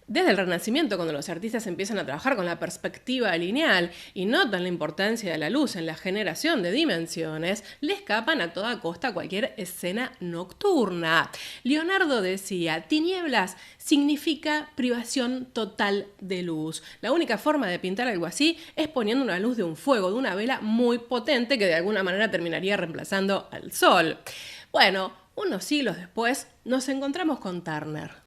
Desde el Renacimiento, cuando los artistas empiezan a trabajar con la perspectiva lineal y notan la importancia de la luz en la generación de dimensiones, le escapan a toda costa cualquier escena nocturna. Leonardo decía, tinieblas significa privación total de luz. La única forma de pintar algo así es poniendo una luz de un fuego, de una vela muy potente que de alguna manera terminaría reemplazando al sol. Bueno, unos siglos después nos encontramos con Turner.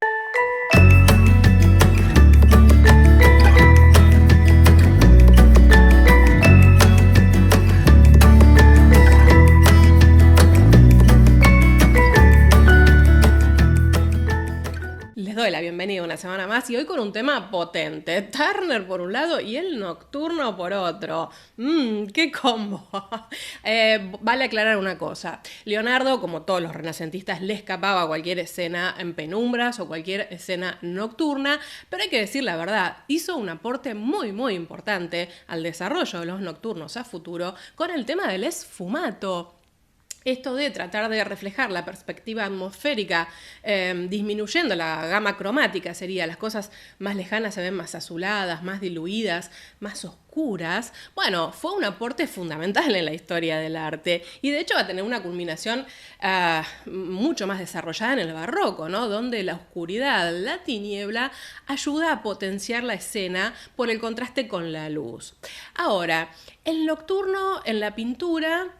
Les doy la bienvenida una semana más y hoy con un tema potente. Turner por un lado y el nocturno por otro. ¡Qué combo! Vale aclarar una cosa. Leonardo, como todos los renacentistas, le escapaba a cualquier escena en penumbras o cualquier escena nocturna, pero hay que decir la verdad, hizo un aporte muy, muy importante al desarrollo de los nocturnos a futuro con el tema del esfumato. Esto de tratar de reflejar la perspectiva atmosférica, disminuyendo la gama cromática, sería las cosas más lejanas se ven más azuladas, más diluidas, más oscuras. Bueno, fue un aporte fundamental en la historia del arte y de hecho va a tener una culminación mucho más desarrollada en el barroco, ¿no? Donde la oscuridad, la tiniebla, ayuda a potenciar la escena por el contraste con la luz. Ahora, el nocturno en la pintura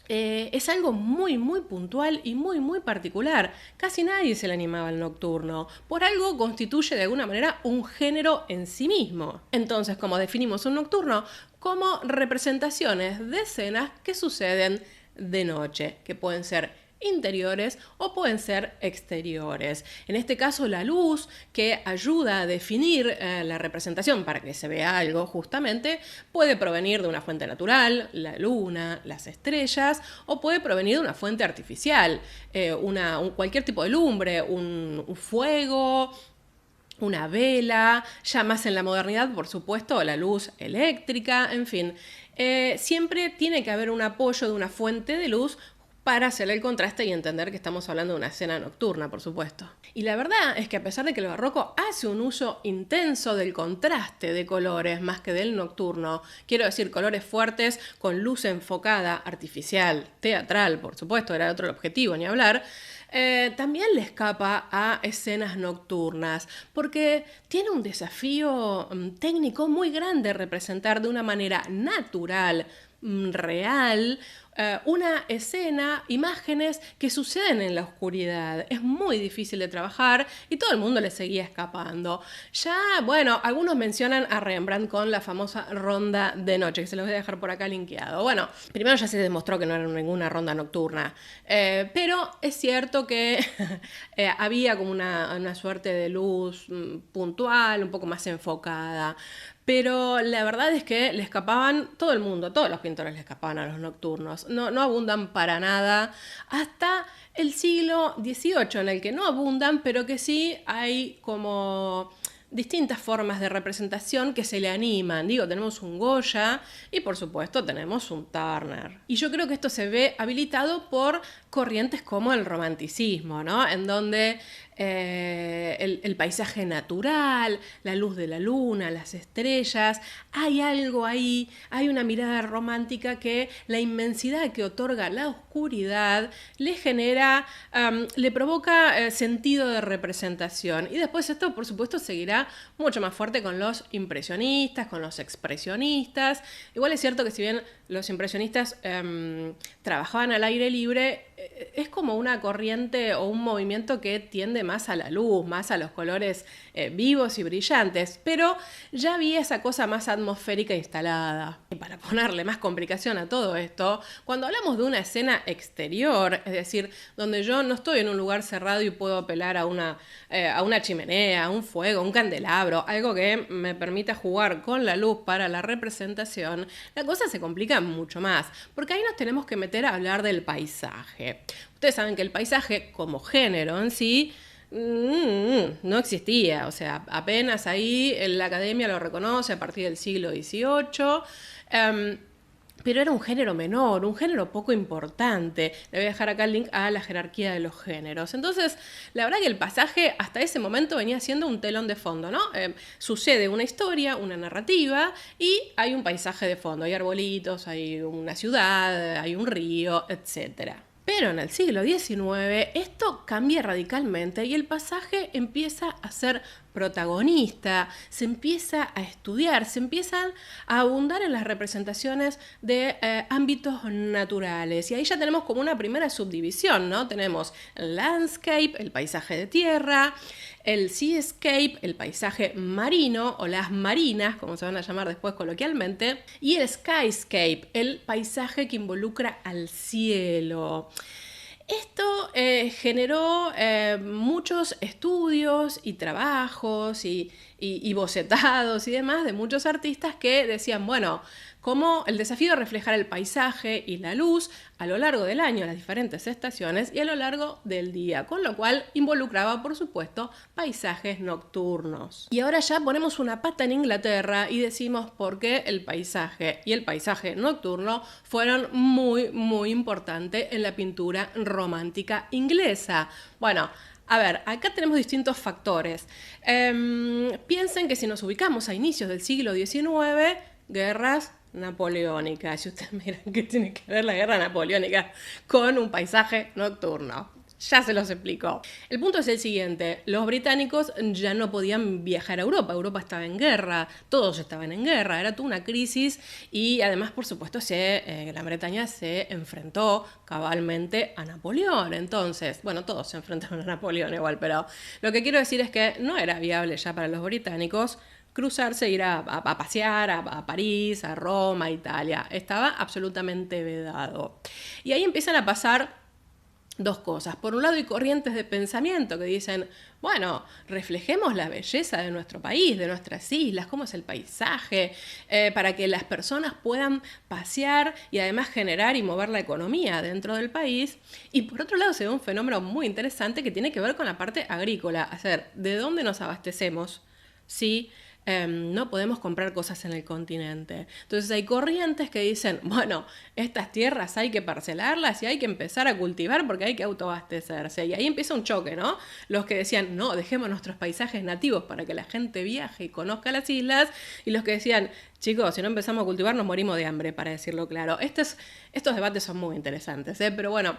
es algo muy, muy puntual y muy, muy particular. Casi nadie se le animaba al nocturno. Por algo constituye de alguna manera un género en sí mismo. Entonces, ¿cómo definimos un nocturno? Como representaciones de escenas que suceden de noche, que pueden ser interiores o pueden ser exteriores. En este caso la luz, que ayuda a definir la representación para que se vea algo justamente, puede provenir de una fuente natural, la luna, las estrellas, o puede provenir de una fuente artificial, cualquier tipo de lumbre, un fuego, una vela, ya más en la modernidad, por supuesto, la luz eléctrica, en fin. Siempre tiene que haber un apoyo de una fuente de luz para hacer el contraste y entender que estamos hablando de una escena nocturna, por supuesto. Y la verdad es que a pesar de que el barroco hace un uso intenso del contraste de colores más que del nocturno, quiero decir colores fuertes con luz enfocada, artificial, teatral, por supuesto, era otro el objetivo, ni hablar, también le escapa a escenas nocturnas, porque tiene un desafío técnico muy grande representar de una manera natural, real, una escena, imágenes que suceden en la oscuridad. Es muy difícil de trabajar y todo el mundo le seguía escapando. Ya, bueno, algunos mencionan a Rembrandt con la famosa ronda de noche, que se los voy a dejar por acá linkeado. Bueno, primero ya se demostró que no era ninguna ronda nocturna, pero es cierto que había como una suerte de luz puntual, un poco más enfocada. Pero la verdad es que le escapaban todo el mundo, todos los pintores le escapaban a los nocturnos. No abundan para nada hasta el siglo XVIII, en el que no abundan, pero que sí hay como distintas formas de representación que se le animan. Digo, tenemos un Goya y por supuesto tenemos un Turner. Y yo creo que esto se ve habilitado por corrientes como el romanticismo, ¿no? En donde el paisaje natural, la luz de la luna, las estrellas, hay algo ahí, hay una mirada romántica que la inmensidad que otorga la oscuridad le genera, le provoca sentido de representación. Y después esto, por supuesto, seguirá mucho más fuerte con los impresionistas, con los expresionistas. Igual es cierto que si bien los impresionistas trabajaban al aire libre, es como una corriente o un movimiento que tiende más a la luz, más a los colores vivos y brillantes, pero ya había esa cosa más atmosférica instalada. Y para ponerle más complicación a todo esto, cuando hablamos de una escena exterior, es decir, donde yo no estoy en un lugar cerrado y puedo apelar a una chimenea, a un fuego, un candelabro, algo que me permita jugar con la luz para la representación, la cosa se complica mucho más, porque ahí nos tenemos que meter a hablar del paisaje. Ustedes saben que el paisaje como género en sí no existía, o sea, apenas ahí la academia lo reconoce a partir del siglo XVIII. pero era un género menor, un género poco importante. Le voy a dejar acá el link a la jerarquía de los géneros. Entonces, la verdad que el pasaje hasta ese momento venía siendo un telón de fondo, ¿no? Sucede una historia, una narrativa, y hay un paisaje de fondo. Hay arbolitos, hay una ciudad, hay un río, etcétera. Pero en el siglo XIX esto cambia radicalmente y el pasaje empieza a ser protagonista, se empieza a estudiar, se empiezan a abundar en las representaciones de ámbitos naturales. Y ahí ya tenemos como una primera subdivisión, ¿no? Tenemos el landscape, el paisaje de tierra, el seascape, el paisaje marino o las marinas, como se van a llamar después coloquialmente, y el skyscape, el paisaje que involucra al cielo. Esto generó muchos estudios y trabajos y bocetados y demás de muchos artistas que decían, bueno, como el desafío de reflejar el paisaje y la luz a lo largo del año, las diferentes estaciones y a lo largo del día, con lo cual involucraba, por supuesto, paisajes nocturnos. Y ahora ya ponemos una pata en Inglaterra y decimos por qué el paisaje y el paisaje nocturno fueron muy, muy importantes en la pintura romántica inglesa. Bueno, a ver, acá tenemos distintos factores. Piensen que si nos ubicamos a inicios del siglo XIX, guerras napoleónicas. Si ustedes miran qué tiene que ver la guerra napoleónica con un paisaje nocturno. Ya se los explico. El punto es el siguiente. Los británicos ya no podían viajar a Europa. Europa estaba en guerra. Todos estaban en guerra. Era toda una crisis. Y además, por supuesto, Gran Bretaña se enfrentó cabalmente a Napoleón. Entonces, bueno, todos se enfrentaron a Napoleón igual. Pero lo que quiero decir es que no era viable ya para los británicos cruzarse, ir a pasear a París, a Roma, a Italia. Estaba absolutamente vedado. Y ahí empiezan a pasar dos cosas. Por un lado hay corrientes de pensamiento que dicen, bueno, reflejemos la belleza de nuestro país, de nuestras islas, cómo es el paisaje, para que las personas puedan pasear y además generar y mover la economía dentro del país. Y por otro lado se ve un fenómeno muy interesante que tiene que ver con la parte agrícola, ¿de dónde nos abastecemos? Sí. No podemos comprar cosas en el continente. Entonces hay corrientes que dicen, bueno, estas tierras hay que parcelarlas y hay que empezar a cultivar porque hay que autoabastecerse. Y ahí empieza un choque, ¿no? Los que decían, no, dejemos nuestros paisajes nativos para que la gente viaje y conozca las islas. Y los que decían, chicos, si no empezamos a cultivar nos morimos de hambre, para decirlo claro. Estos debates son muy interesantes, pero bueno,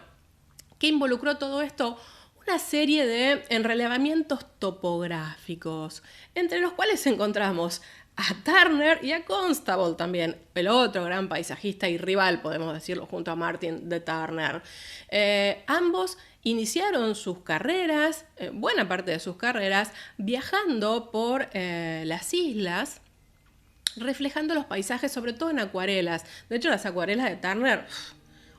¿qué involucró todo esto? Una serie de enrelevamientos topográficos, entre los cuales encontramos a Turner y a Constable también, el otro gran paisajista y rival, podemos decirlo, junto a Martin de Turner. Ambos iniciaron sus carreras, buena parte de sus carreras, viajando por las islas, reflejando los paisajes, sobre todo en acuarelas. De hecho, las acuarelas de Turner,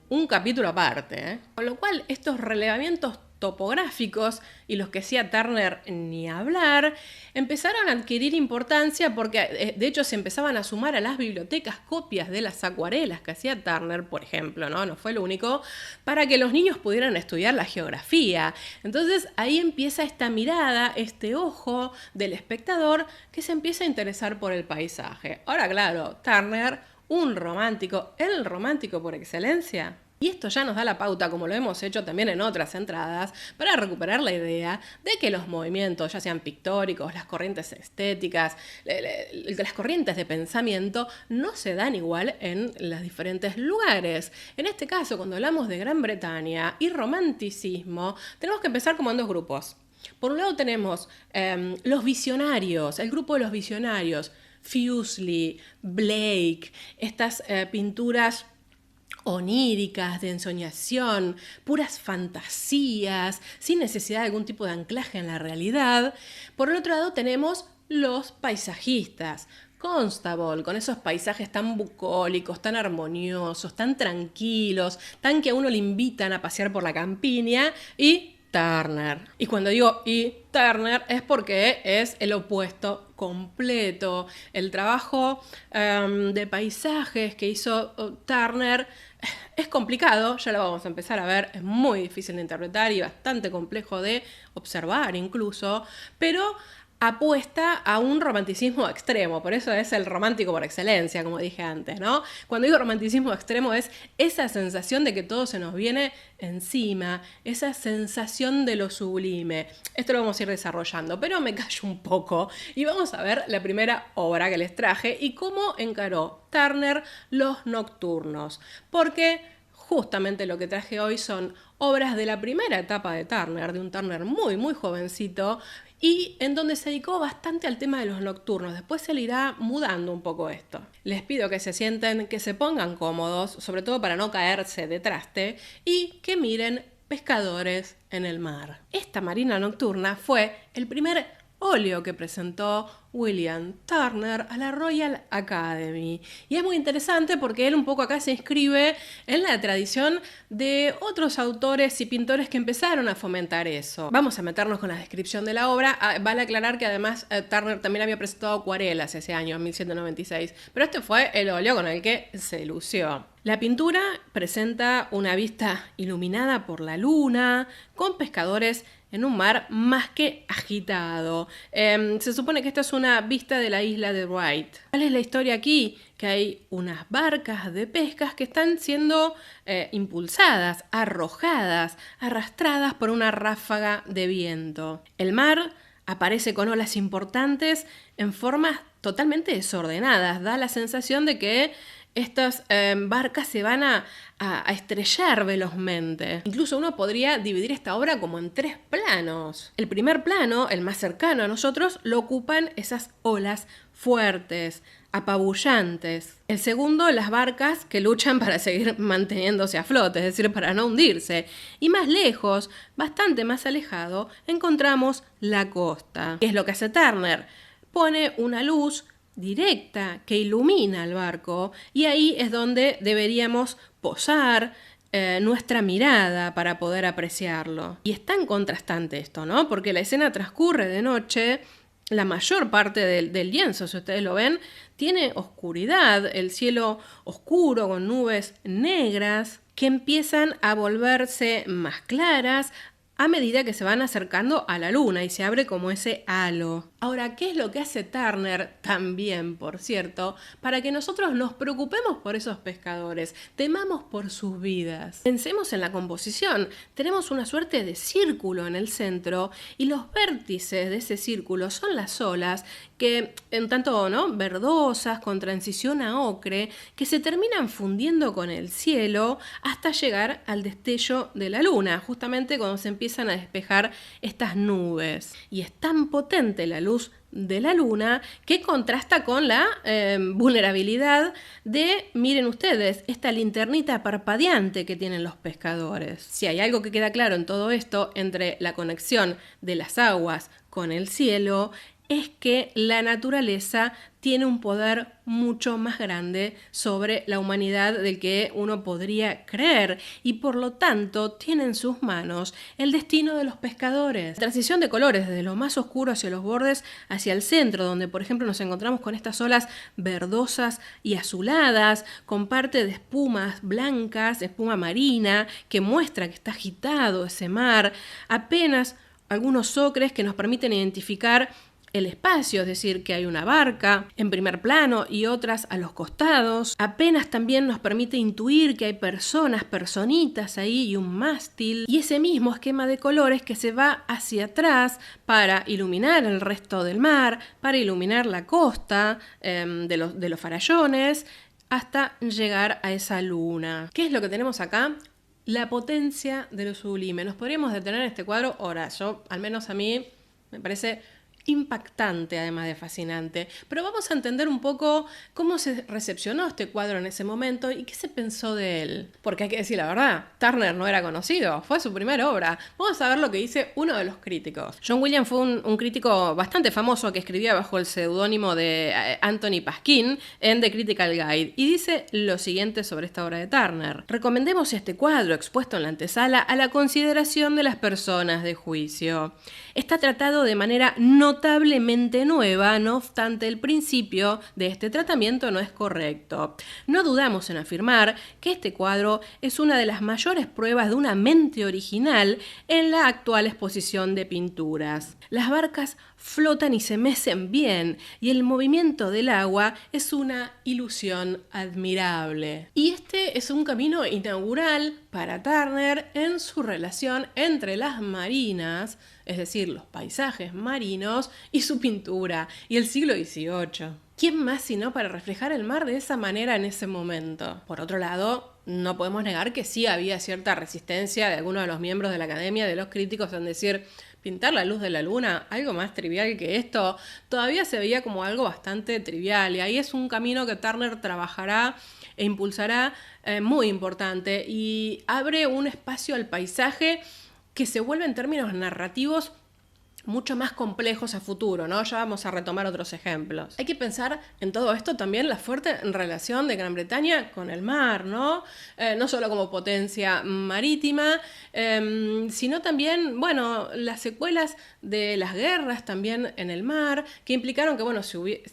un capítulo aparte. Con lo cual, estos relevamientos topográficos y los que hacía Turner ni hablar, empezaron a adquirir importancia porque de hecho se empezaban a sumar a las bibliotecas copias de las acuarelas que hacía Turner, por ejemplo, no fue lo único, para que los niños pudieran estudiar la geografía. Entonces ahí empieza esta mirada, este ojo del espectador que se empieza a interesar por el paisaje. Ahora claro, Turner, un romántico, el romántico por excelencia. Y esto ya nos da la pauta, como lo hemos hecho también en otras entradas, para recuperar la idea de que los movimientos, ya sean pictóricos, las corrientes estéticas, las corrientes de pensamiento, no se dan igual en los diferentes lugares. En este caso, cuando hablamos de Gran Bretaña y romanticismo, tenemos que empezar como en dos grupos. Por un lado tenemos los visionarios, el grupo de los visionarios, Fuseli, Blake, estas pinturas oníricas, de ensoñación, puras fantasías, sin necesidad de algún tipo de anclaje en la realidad. Por el otro lado tenemos los paisajistas, Constable, con esos paisajes tan bucólicos, tan armoniosos, tan tranquilos, tan que a uno le invitan a pasear por la campiña, y Turner. Y cuando digo Turner es porque es el opuesto completo. El trabajo de paisajes que hizo Turner es complicado, ya lo vamos a empezar a ver, es muy difícil de interpretar y bastante complejo de observar incluso, pero apuesta a un romanticismo extremo, por eso es el romántico por excelencia, como dije antes, ¿no? Cuando digo romanticismo extremo es esa sensación de que todo se nos viene encima, esa sensación de lo sublime. Esto lo vamos a ir desarrollando, pero me callo un poco y vamos a ver la primera obra que les traje y cómo encaró Turner los nocturnos, porque justamente lo que traje hoy son obras de la primera etapa de Turner, de un Turner muy, muy jovencito, y en donde se dedicó bastante al tema de los nocturnos. Después se le irá mudando un poco esto. Les pido que se sienten, que se pongan cómodos, sobre todo para no caerse de traste, y que miren Pescadores en el mar. Esta Marina Nocturna fue el primer óleo que presentó William Turner a la Royal Academy. Y es muy interesante porque él un poco acá se inscribe en la tradición de otros autores y pintores que empezaron a fomentar eso. Vamos a meternos con la descripción de la obra. Vale aclarar que además Turner también había presentado acuarelas ese año, en 1796, pero este fue el óleo con el que se lució. La pintura presenta una vista iluminada por la luna, con pescadores en un mar más que agitado. Se supone que esta es una vista de la isla de Wight. ¿Cuál es la historia aquí? Que hay unas barcas de pescas que están siendo impulsadas, arrojadas, arrastradas por una ráfaga de viento. El mar aparece con olas importantes en formas totalmente desordenadas. Da la sensación de que estas barcas se van a estrellar velozmente. Incluso uno podría dividir esta obra como en 3 planos. El primer plano, el más cercano a nosotros, lo ocupan esas olas fuertes, apabullantes. El segundo, las barcas que luchan para seguir manteniéndose a flote, es decir, para no hundirse. Y más lejos, bastante más alejado, encontramos la costa. ¿Qué es lo que hace Turner? Pone una luz directa que ilumina el barco y ahí es donde deberíamos posar nuestra mirada para poder apreciarlo. Y es tan contrastante esto, ¿no? Porque la escena transcurre de noche, la mayor parte del lienzo, si ustedes lo ven, tiene oscuridad, el cielo oscuro con nubes negras que empiezan a volverse más claras a medida que se van acercando a la luna y se abre como ese halo. Ahora, ¿qué es lo que hace Turner también, por cierto, para que nosotros nos preocupemos por esos pescadores, temamos por sus vidas? Pensemos en la composición. Tenemos una suerte de círculo en el centro y los vértices de ese círculo son las olas que, en tanto, ¿no?, verdosas, con transición a ocre, que se terminan fundiendo con el cielo hasta llegar al destello de la luna, justamente cuando se empiezan a despejar estas nubes. Y es tan potente la luz de la luna que contrasta con la vulnerabilidad de, miren ustedes, esta linternita parpadeante que tienen los pescadores. Si hay algo que queda claro en todo esto, entre la conexión de las aguas con el cielo, es que la naturaleza tiene un poder mucho más grande sobre la humanidad del que uno podría creer y por lo tanto tiene en sus manos el destino de los pescadores. La transición de colores desde lo más oscuro hacia los bordes hacia el centro, donde por ejemplo nos encontramos con estas olas verdosas y azuladas, con parte de espumas blancas, espuma marina, que muestra que está agitado ese mar, apenas algunos ocres que nos permiten identificar el espacio, es decir, que hay una barca en primer plano y otras a los costados. Apenas también nos permite intuir que hay personas, personitas ahí y un mástil. Y ese mismo esquema de colores que se va hacia atrás para iluminar el resto del mar, para iluminar la costa de los farallones, hasta llegar a esa luna. ¿Qué es lo que tenemos acá? La potencia de lo sublime. Nos podríamos detener en este cuadro horas. Al menos a mí, me parece impactante, además de fascinante. Pero vamos a entender un poco cómo se recepcionó este cuadro en ese momento y qué se pensó de él. Porque hay que decir la verdad, Turner no era conocido, fue su primera obra. Vamos a ver lo que dice uno de los críticos. John Williams fue un crítico bastante famoso que escribía bajo el seudónimo de Anthony Paskin en The Critical Guide y dice lo siguiente sobre esta obra de Turner. Recomendemos este cuadro expuesto en la antesala a la consideración de las personas de juicio. Está tratado de manera notablemente nueva, no obstante el principio de este tratamiento no es correcto. No dudamos en afirmar que este cuadro es una de las mayores pruebas de una mente original en la actual exposición de pinturas. Las barcas flotan y se mecen bien, y el movimiento del agua es una ilusión admirable. Y este es un camino inaugural para Turner en su relación entre las marinas, es decir, los paisajes marinos, y su pintura, y el siglo XVIII. ¿Quién más sino para reflejar el mar de esa manera en ese momento? Por otro lado, no podemos negar que sí había cierta resistencia de algunos de los miembros de la academia, de los críticos, en decir, pintar la luz de la luna, algo más trivial que esto, todavía se veía como algo bastante trivial, y ahí es un camino que Turner trabajará e impulsará muy importante, y abre un espacio al paisaje que se vuelve en términos narrativos mucho más complejos a futuro, ¿no? Ya vamos a retomar otros ejemplos. Hay que pensar en todo esto también la fuerte relación de Gran Bretaña con el mar, ¿no? No solo como potencia marítima, sino también, bueno, las secuelas de las guerras también en el mar, que implicaron que, bueno,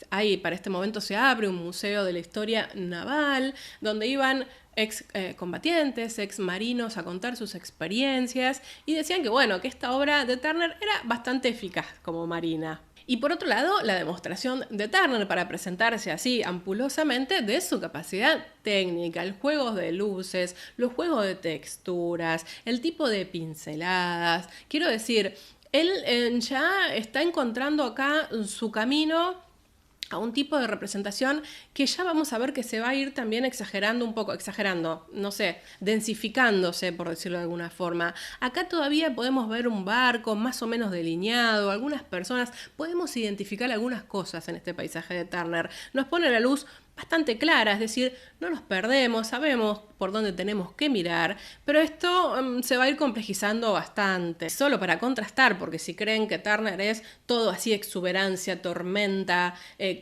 ahí para este momento se abre un museo de la historia naval, donde iban ex combatientes, ex marinos a contar sus experiencias, y decían que bueno, que esta obra de Turner era bastante eficaz como marina. Y por otro lado, la demostración de Turner para presentarse así ampulosamente de su capacidad técnica, el juego de luces, los juegos de texturas, el tipo de pinceladas. Quiero decir, él ya está encontrando acá su camino a un tipo de representación que ya vamos a ver que se va a ir también exagerando, no sé, densificándose, por decirlo de alguna forma. Acá todavía podemos ver un barco más o menos delineado, algunas personas, podemos identificar algunas cosas en este paisaje de Turner. Nos pone la luz bastante clara, es decir, no nos perdemos, sabemos por dónde tenemos que mirar, pero esto se va a ir complejizando bastante. Solo para contrastar, porque si creen que Turner es todo así exuberancia, tormenta,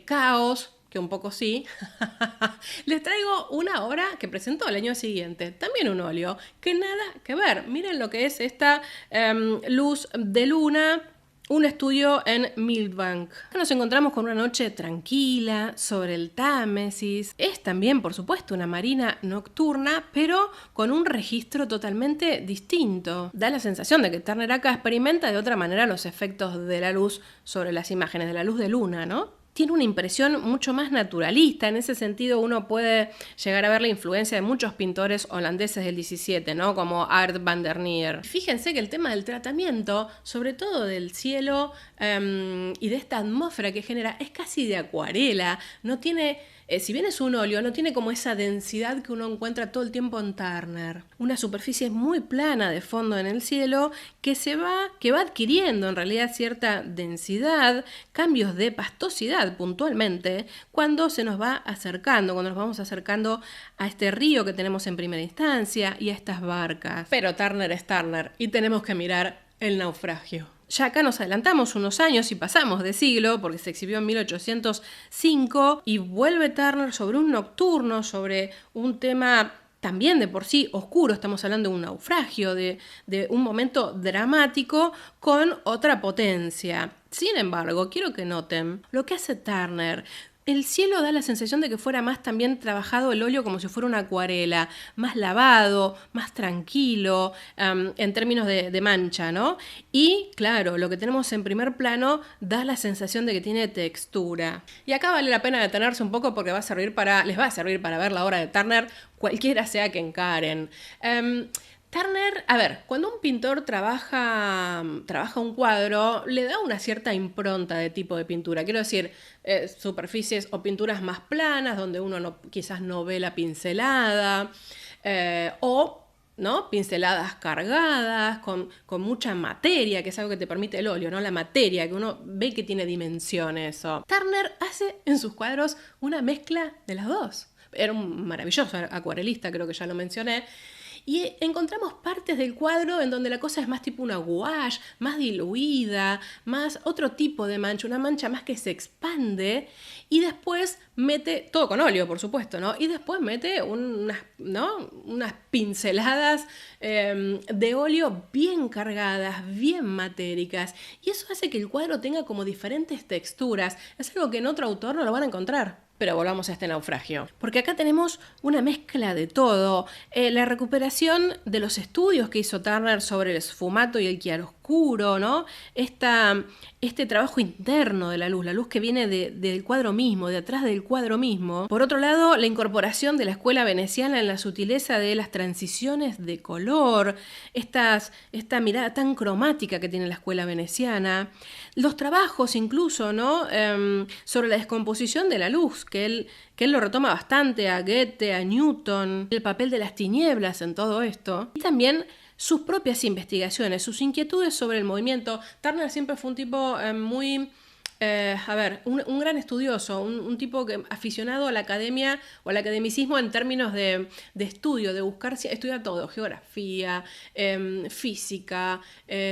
caos, que un poco sí, les traigo una obra que presentó el año siguiente, también un óleo, que nada que ver. Miren lo que es esta luz de luna, un estudio en Millbank. Nos encontramos con una noche tranquila sobre el Támesis. Es también, por supuesto, una marina nocturna, pero con un registro totalmente distinto. Da la sensación de que Turner acá experimenta de otra manera los efectos de la luz sobre las imágenes, de la luz de luna, ¿no? Tiene una impresión mucho más naturalista. En ese sentido uno puede llegar a ver la influencia de muchos pintores holandeses del 17, ¿no? Como Art van der Neer. Fíjense que el tema del tratamiento, sobre todo del cielo y de esta atmósfera que genera, es casi de acuarela. No tiene, si bien es un óleo, no tiene como esa densidad que uno encuentra todo el tiempo en Turner. Una superficie muy plana de fondo en el cielo que va adquiriendo en realidad cierta densidad, cambios de pastosidad puntualmente, cuando se nos va acercando, cuando nos vamos acercando a este río que tenemos en primera instancia y a estas barcas. Pero Turner es Turner y tenemos que mirar el naufragio. Ya acá nos adelantamos unos años y pasamos de siglo, porque se exhibió en 1805, y vuelve Turner sobre un nocturno, sobre un tema también de por sí oscuro. Estamos hablando de un naufragio, de un momento dramático con otra potencia. Sin embargo, quiero que noten lo que hace Turner. El cielo da la sensación de que fuera más también trabajado el óleo como si fuera una acuarela, más lavado, más tranquilo, en términos de mancha, ¿no? Y claro, lo que tenemos en primer plano da la sensación de que tiene textura. Y acá vale la pena detenerse un poco porque les va a servir para ver la obra de Turner, cualquiera sea que encaren. Turner, a ver, cuando un pintor trabaja un cuadro, le da una cierta impronta de tipo de pintura. Quiero decir, superficies o pinturas más planas, donde uno quizás no ve la pincelada, o ¿no? Pinceladas cargadas, con mucha materia, que es algo que te permite el óleo, ¿no? La materia, que uno ve que tiene dimensión eso. Turner hace en sus cuadros una mezcla de las dos. Era un maravilloso acuarelista, creo que ya lo mencioné. Y encontramos partes del cuadro en donde la cosa es más tipo una gouache, más diluida, más otro tipo de mancha, una mancha más que se expande, y después mete, todo con óleo por supuesto, ¿no? Y después mete unas pinceladas de óleo bien cargadas, bien matéricas, y eso hace que el cuadro tenga como diferentes texturas. Es algo que en otro autor no lo van a encontrar. Pero volvamos a este naufragio, porque acá tenemos una mezcla de todo. La recuperación de los estudios que hizo Turner sobre el sfumato y el chiaroscuro, oscuro, ¿no? Este trabajo interno de la luz que viene del cuadro mismo, de atrás del cuadro mismo. Por otro lado, la incorporación de la escuela veneciana en la sutileza de las transiciones de color, esta mirada tan cromática que tiene la escuela veneciana, los trabajos incluso, ¿no? Sobre la descomposición de la luz, que él lo retoma bastante a Goethe, a Newton, el papel de las tinieblas en todo esto, y también sus propias investigaciones, sus inquietudes sobre el movimiento. Turner siempre fue un tipo muy... un gran estudioso, un tipo aficionado a la academia o al academicismo en términos de estudio, de buscar, estudia todo, geografía, física,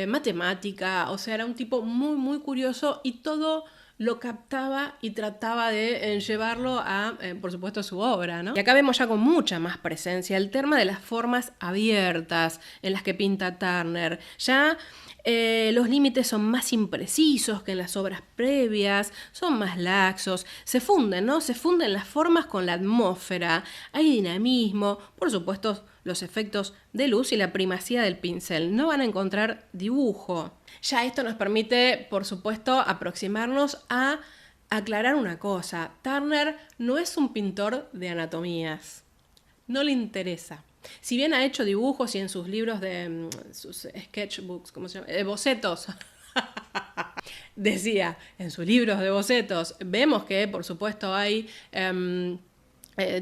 matemática, o sea, era un tipo muy, muy curioso y todo lo captaba y trataba de llevarlo a, por supuesto, su obra, ¿no? Y acá vemos ya con mucha más presencia el tema de las formas abiertas en las que pinta Turner. Ya los límites son más imprecisos que en las obras previas, son más laxos, se funden, ¿no? Se funden las formas con la atmósfera, hay dinamismo, por supuesto, los efectos de luz y la primacía del pincel. No van a encontrar dibujo. Ya esto nos permite, por supuesto, aproximarnos a aclarar una cosa. Turner no es un pintor de anatomías. No le interesa. Si bien ha hecho dibujos y en sus libros de sus sketchbooks, ¿cómo se llama? Bocetos. Decía, en sus libros de bocetos, vemos que, por supuesto, hay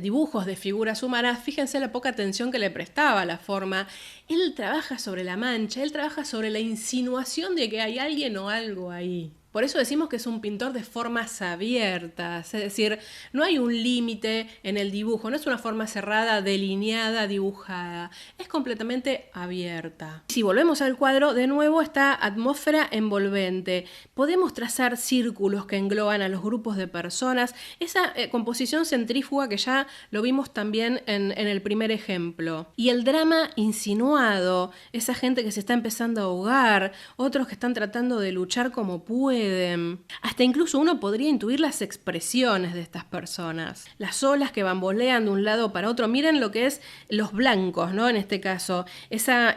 dibujos de figuras humanas. Fíjense la poca atención que le prestaba a la forma. Él trabaja sobre la mancha, él trabaja sobre la insinuación de que hay alguien o algo ahí. Por eso decimos que es un pintor de formas abiertas, es decir, no hay un límite en el dibujo, no es una forma cerrada, delineada, dibujada, es completamente abierta. Si volvemos al cuadro, de nuevo esta atmósfera envolvente. Podemos trazar círculos que engloban a los grupos de personas, esa composición centrífuga que ya lo vimos también en el primer ejemplo. Y el drama insinuado, esa gente que se está empezando a ahogar, otros que están tratando de luchar como pueden. Hasta incluso uno podría intuir las expresiones de estas personas. Las olas que bambolean de un lado para otro. Miren lo que es los blancos, ¿no? En este caso, esa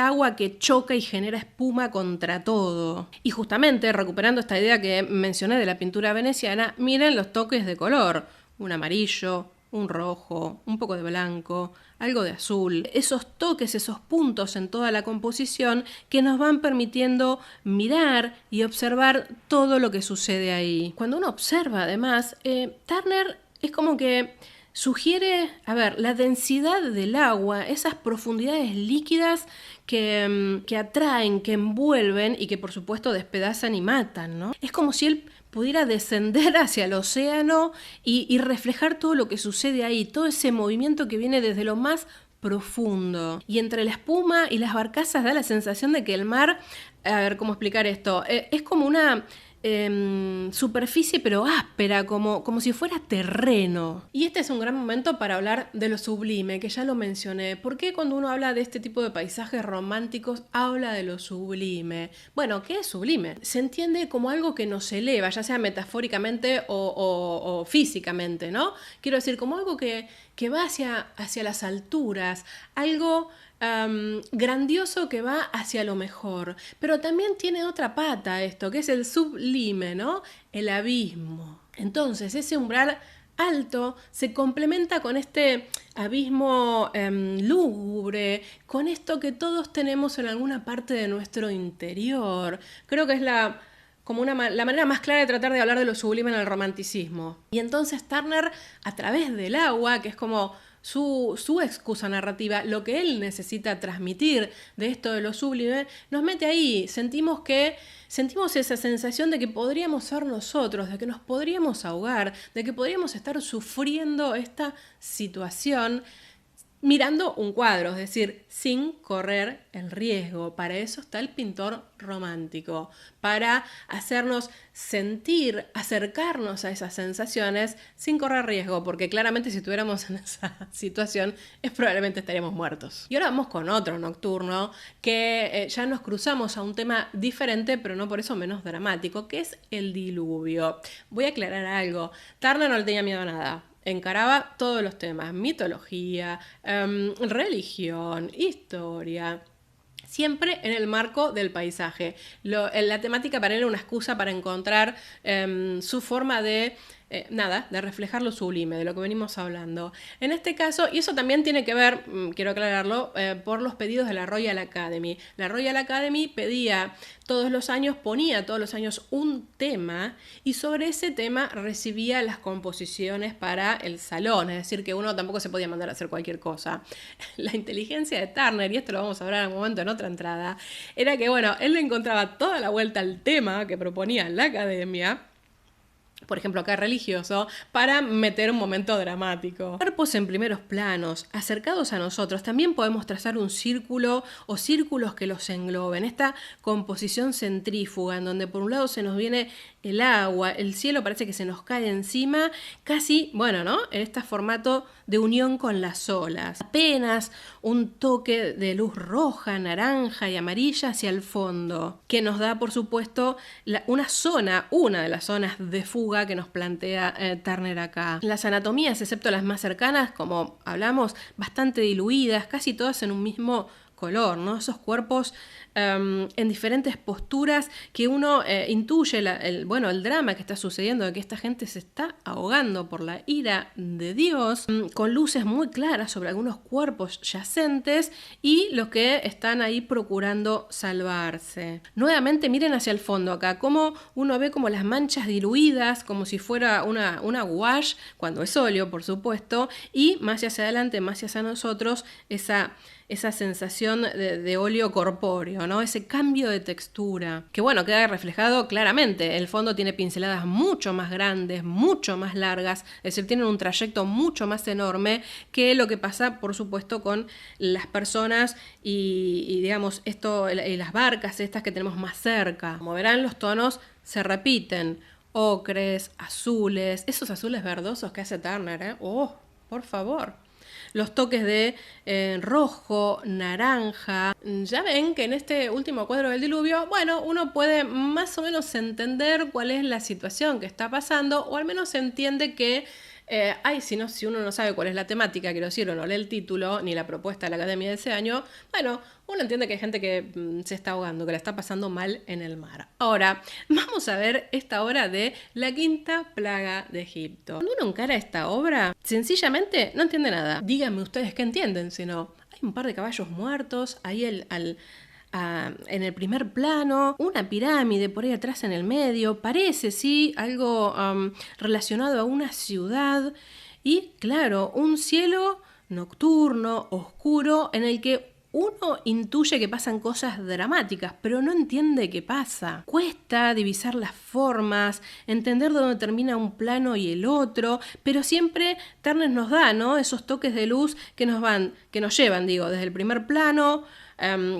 agua que choca y genera espuma contra todo. Y justamente, recuperando esta idea que mencioné de la pintura veneciana, miren los toques de color. Un amarillo, un rojo, un poco de blanco, algo de azul. Esos toques, esos puntos en toda la composición que nos van permitiendo mirar y observar todo lo que sucede ahí. Cuando uno observa, además, Turner es como que sugiere, la densidad del agua, esas profundidades líquidas que atraen, que envuelven y que por supuesto despedazan y matan, ¿no? Es como si él pudiera descender hacia el océano y reflejar todo lo que sucede ahí, todo ese movimiento que viene desde lo más profundo. Y entre la espuma y las barcazas da la sensación de que el mar, ¿cómo explicar esto? Es como una superficie pero áspera, como si fuera terreno. Y este es un gran momento para hablar de lo sublime, que ya lo mencioné. ¿Por qué cuando uno habla de este tipo de paisajes románticos habla de lo sublime? Bueno, ¿qué es sublime? Se entiende como algo que nos eleva, ya sea metafóricamente o físicamente, ¿no? Quiero decir, como algo que va hacia las alturas, algo grandioso que va hacia lo mejor. Pero también tiene otra pata esto, que es el sublime, ¿no? El abismo. Entonces, ese umbral alto se complementa con este abismo lúgubre, con esto que todos tenemos en alguna parte de nuestro interior. Creo que es la manera más clara de tratar de hablar de lo sublime en el romanticismo. Y entonces Turner, a través del agua, que es como su excusa narrativa, lo que él necesita transmitir de esto de lo sublime, nos mete ahí. Sentimos esa sensación de que podríamos ser nosotros, de que nos podríamos ahogar, de que podríamos estar sufriendo esta situación mirando un cuadro, es decir, sin correr el riesgo. Para eso está el pintor romántico, para hacernos sentir, acercarnos a esas sensaciones sin correr riesgo, porque claramente si estuviéramos en esa situación, probablemente estaríamos muertos. Y ahora vamos con otro nocturno, que ya nos cruzamos a un tema diferente, pero no por eso menos dramático, que es el diluvio. Voy a aclarar algo. Turner no le tenía miedo a nada. Encaraba todos los temas, mitología, religión, historia. siempre en el marco del paisaje. La temática para él era una excusa para encontrar su forma de de reflejar lo sublime, de lo que venimos hablando. En este caso, y eso también tiene que ver, quiero aclararlo, por los pedidos de la Royal Academy. La Royal Academy ponía todos los años un tema, y sobre ese tema recibía las composiciones para el salón, es decir, que uno tampoco se podía mandar a hacer cualquier cosa. La inteligencia de Turner, y esto lo vamos a hablar en un momento en otra entrada, era que, bueno, él le encontraba toda la vuelta al tema que proponía la academia, por ejemplo acá religioso, para meter un momento dramático. Cuerpos en primeros planos, acercados a nosotros, también podemos trazar un círculo o círculos que los engloben. Esta composición centrífuga, en donde por un lado se nos viene el agua, el cielo parece que se nos cae encima, casi, bueno, ¿no? En este formato de unión con las olas. Apenas un toque de luz roja, naranja y amarilla hacia el fondo, que nos da, por supuesto, una de las zonas de fuga que nos plantea Turner acá. Las anatomías, excepto las más cercanas, como hablamos, bastante diluidas, casi todas en un mismo color, ¿no? Esos cuerpos en diferentes posturas que uno intuye el drama que está sucediendo, de que esta gente se está ahogando por la ira de Dios, con luces muy claras sobre algunos cuerpos yacentes y los que están ahí procurando salvarse. Nuevamente miren hacia el fondo acá, como uno ve como las manchas diluidas, como si fuera una gouache, cuando es óleo, por supuesto, y más hacia adelante, más hacia nosotros, esa sensación de óleo corpóreo, ¿no? Ese cambio de textura, que bueno, queda reflejado claramente. El fondo tiene pinceladas mucho más grandes, mucho más largas, es decir, tienen un trayecto mucho más enorme que lo que pasa, por supuesto, con las personas y digamos, las barcas estas que tenemos más cerca. Como verán, los tonos se repiten, ocres, azules, esos azules verdosos que hace Turner, ¿eh? ¡Oh, por favor! Los toques de rojo, naranja. Ya ven que en este último cuadro del diluvio, bueno, uno puede más o menos entender cuál es la situación que está pasando, o al menos entiende que si uno no sabe cuál es la temática, quiero decir, o no lee el título ni la propuesta de la academia de ese año, bueno, uno entiende que hay gente que se está ahogando, que la está pasando mal en el mar. Ahora, vamos a ver esta obra de La Quinta Plaga de Egipto. Cuando uno encara esta obra, sencillamente no entiende nada. Díganme ustedes qué entienden, si no. Hay un par de caballos muertos, ahí en el primer plano, una pirámide por ahí atrás en el medio, parece, sí, algo relacionado a una ciudad, y claro, un cielo nocturno, oscuro, en el que uno intuye que pasan cosas dramáticas, pero no entiende qué pasa. Cuesta divisar las formas, entender dónde termina un plano y el otro, pero siempre Turner nos da, ¿no?, esos toques de luz que nos llevan, desde el primer plano,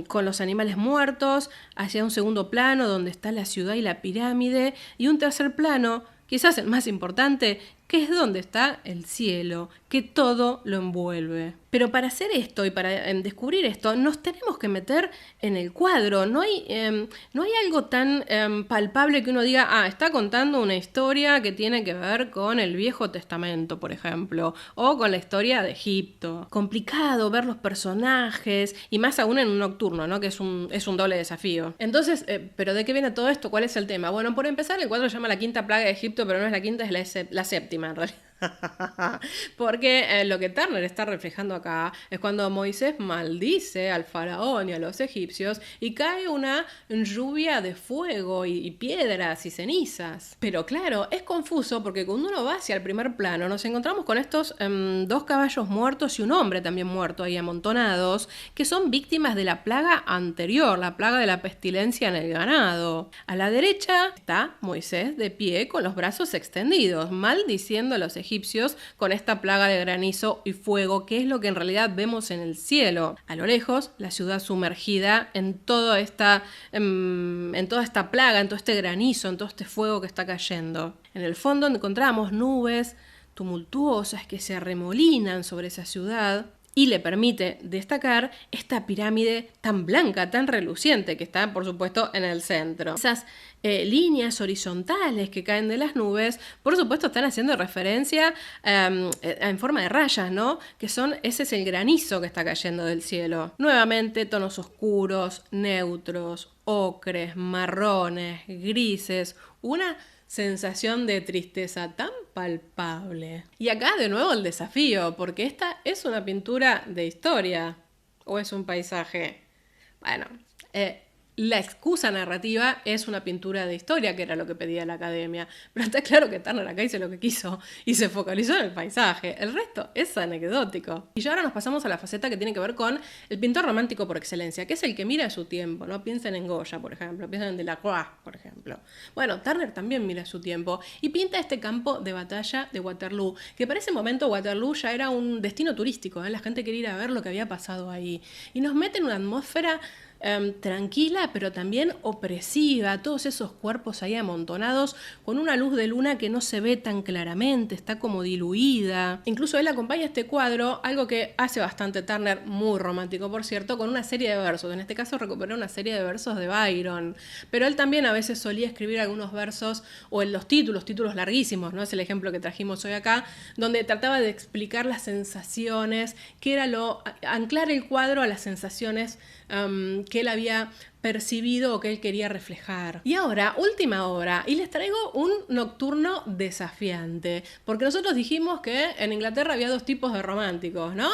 con los animales muertos, hacia un segundo plano donde está la ciudad y la pirámide, y un tercer plano, quizás el más importante, que es donde está el cielo, que todo lo envuelve. Pero para hacer esto y para descubrir esto, nos tenemos que meter en el cuadro. No hay algo tan palpable que uno diga, está contando una historia que tiene que ver con el Viejo Testamento, por ejemplo, o con la historia de Egipto. Complicado ver los personajes, y más aún en un nocturno, ¿no?, que es un doble desafío. Entonces, ¿pero de qué viene todo esto? ¿Cuál es el tema? Bueno, por empezar, el cuadro se llama La Quinta Plaga de Egipto, pero no es la quinta, es la séptima en realidad. Porque lo que Turner está reflejando acá es cuando Moisés maldice al faraón y a los egipcios y cae una lluvia de fuego y piedras y cenizas. Pero claro, es confuso porque cuando uno va hacia el primer plano nos encontramos con estos dos caballos muertos y un hombre también muerto ahí amontonados, que son víctimas de la plaga anterior, la plaga de la pestilencia en el ganado. A la derecha está Moisés de pie con los brazos extendidos, maldiciendo a los egipcios con esta plaga de granizo y fuego, que es lo que en realidad vemos en el cielo. A lo lejos, la ciudad sumergida en toda esta plaga, en todo este granizo, en todo este fuego que está cayendo. En el fondo encontramos nubes tumultuosas que se arremolinan sobre esa ciudad, y le permite destacar esta pirámide tan blanca, tan reluciente, que está, por supuesto, en el centro. Esas líneas horizontales que caen de las nubes, por supuesto, están haciendo referencia en forma de rayas, ¿no? Ese es el granizo que está cayendo del cielo. Nuevamente, tonos oscuros, neutros, ocres, marrones, grises, una sensación de tristeza tan palpable. Y acá de nuevo el desafío, porque esta es una pintura de historia o es un paisaje. Bueno, la excusa narrativa es una pintura de historia, que era lo que pedía la academia. Pero está claro que Turner acá hizo lo que quiso y se focalizó en el paisaje. El resto es anecdótico. Y ya ahora nos pasamos a la faceta que tiene que ver con el pintor romántico por excelencia, que es el que mira su tiempo, ¿no? Piensen en Goya, por ejemplo, piensen en Delacroix, por ejemplo. Bueno, Turner también mira su tiempo y pinta este campo de batalla de Waterloo, que para ese momento Waterloo ya era un destino turístico, ¿eh? La gente quería ir a ver lo que había pasado ahí. Y nos mete en una atmósfera tranquila, pero también opresiva, todos esos cuerpos ahí amontonados con una luz de luna que no se ve tan claramente, está como diluida. Incluso él acompaña este cuadro, algo que hace bastante Turner, muy romántico por cierto, con una serie de versos. En este caso recuperó una serie de versos de Byron, pero él también a veces solía escribir algunos versos o en los títulos larguísimos, ¿no? Es el ejemplo que trajimos hoy acá, donde trataba de explicar las sensaciones, que era anclar el cuadro a las sensaciones que él había percibido o que él quería reflejar. Y ahora, última hora, y les traigo un nocturno desafiante, porque nosotros dijimos que en Inglaterra había dos tipos de románticos, ¿no?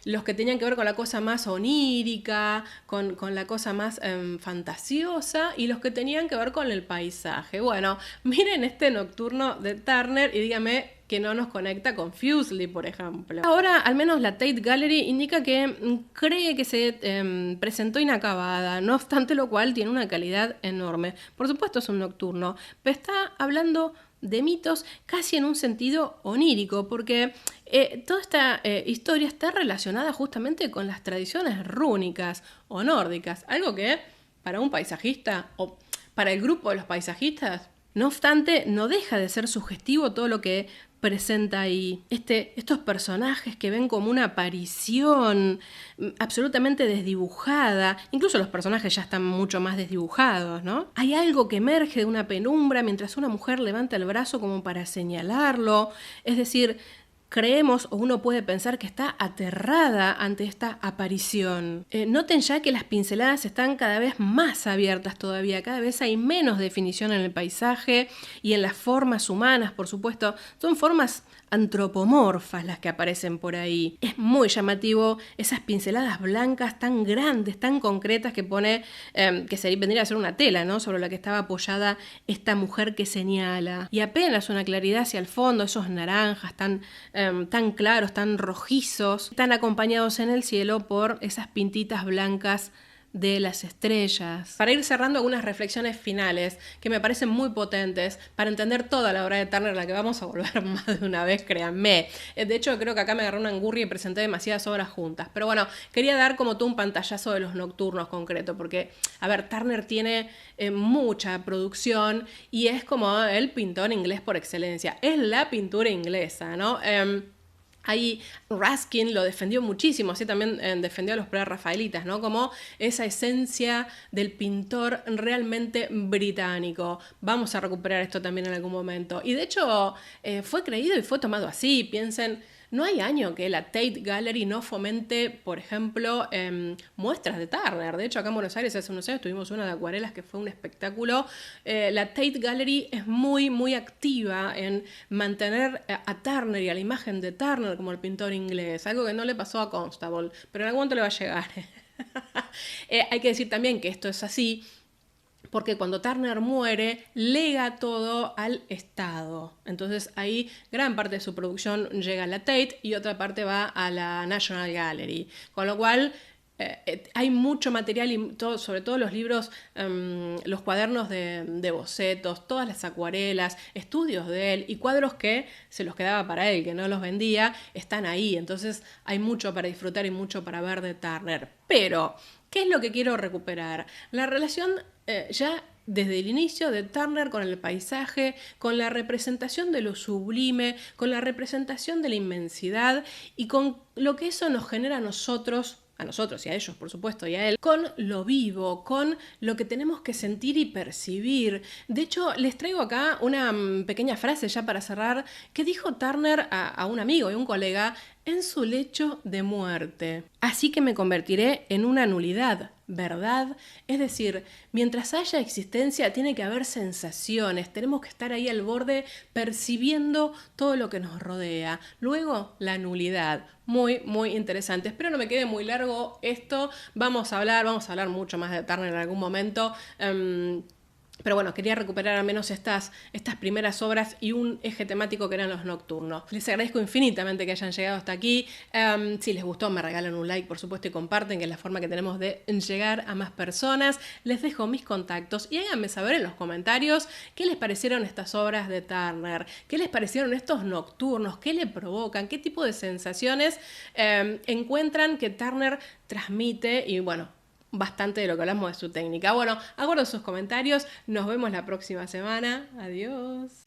Los que tenían que ver con la cosa más onírica, con la cosa más fantasiosa, y los que tenían que ver con el paisaje. Bueno, miren este nocturno de Turner y díganme que no nos conecta con Fuseli, por ejemplo. Ahora, al menos la Tate Gallery indica que cree que se presentó inacabada, no obstante lo cual tiene una calidad enorme. Por supuesto es un nocturno, pero está hablando de mitos casi en un sentido onírico, porque toda esta historia está relacionada justamente con las tradiciones rúnicas o nórdicas, algo que para un paisajista o para el grupo de los paisajistas, no obstante, no deja de ser sugestivo todo lo que presenta ahí. Estos personajes que ven como una aparición absolutamente desdibujada. Incluso los personajes ya están mucho más desdibujados, ¿no? Hay algo que emerge de una penumbra mientras una mujer levanta el brazo como para señalarlo. Es decir, creemos o uno puede pensar que está aterrada ante esta aparición. Noten ya que las pinceladas están cada vez más abiertas todavía, cada vez hay menos definición en el paisaje y en las formas humanas, por supuesto. Son formas antropomorfas las que aparecen por ahí. Es muy llamativo esas pinceladas blancas tan grandes, tan concretas que pone, que vendría a ser una tela, ¿no? Sobre la que estaba apoyada esta mujer que señala. Y apenas una claridad hacia el fondo, esos naranjas tan claros, tan rojizos, tan acompañados en el cielo por esas pintitas blancas de las estrellas. Para ir cerrando algunas reflexiones finales que me parecen muy potentes para entender toda la obra de Turner, a la que vamos a volver más de una vez, créanme. De hecho, creo que acá me agarré una angurria y presenté demasiadas obras juntas. Pero bueno, quería dar como todo un pantallazo de los nocturnos concreto, porque, a ver, Turner tiene mucha producción y es como el pintor inglés por excelencia. Es la pintura inglesa, ¿no? Ahí Ruskin lo defendió muchísimo, así también defendió a los prerrafaelitas, ¿no? Como esa esencia del pintor realmente británico. Vamos a recuperar esto también en algún momento. Y de hecho fue creído y fue tomado así. Piensen, no hay año que la Tate Gallery no fomente, por ejemplo, muestras de Turner. De hecho, acá en Buenos Aires hace unos años tuvimos una de acuarelas que fue un espectáculo. La Tate Gallery es muy, muy activa en mantener a Turner y a la imagen de Turner como el pintor inglés. Algo que no le pasó a Constable, pero en algún momento le va a llegar. Hay que decir también que esto es así porque cuando Turner muere, lega todo al Estado. Entonces ahí gran parte de su producción llega a la Tate y otra parte va a la National Gallery. Con lo cual hay mucho material, y sobre todo los libros, los cuadernos de bocetos, todas las acuarelas, estudios de él y cuadros que se los quedaba para él, que no los vendía, están ahí. Entonces hay mucho para disfrutar y mucho para ver de Turner. Pero, ¿qué es lo que quiero recuperar? La relación ya desde el inicio de Turner con el paisaje, con la representación de lo sublime, con la representación de la inmensidad y con lo que eso nos genera a nosotros y a ellos, por supuesto, y a él, con lo vivo, con lo que tenemos que sentir y percibir. De hecho, les traigo acá una pequeña frase ya para cerrar, que dijo Turner a un amigo y un colega en su lecho de muerte. Así que me convertiré en una nulidad, ¿verdad? Es decir, mientras haya existencia tiene que haber sensaciones, tenemos que estar ahí al borde percibiendo todo lo que nos rodea. Luego, la nulidad. Muy, muy interesante. Espero no me quede muy largo esto. Vamos a hablar mucho más de Turner en algún momento. Pero bueno, quería recuperar al menos estas primeras obras y un eje temático que eran los nocturnos. Les agradezco infinitamente que hayan llegado hasta aquí. Si les gustó, me regalan un like, por supuesto, y comparten, que es la forma que tenemos de llegar a más personas. Les dejo mis contactos y háganme saber en los comentarios qué les parecieron estas obras de Turner, qué les parecieron estos nocturnos, qué le provocan, qué tipo de sensaciones encuentran que Turner transmite y bueno, bastante de lo que hablamos de su técnica. Bueno, aguardo sus comentarios. Nos vemos la próxima semana. Adiós.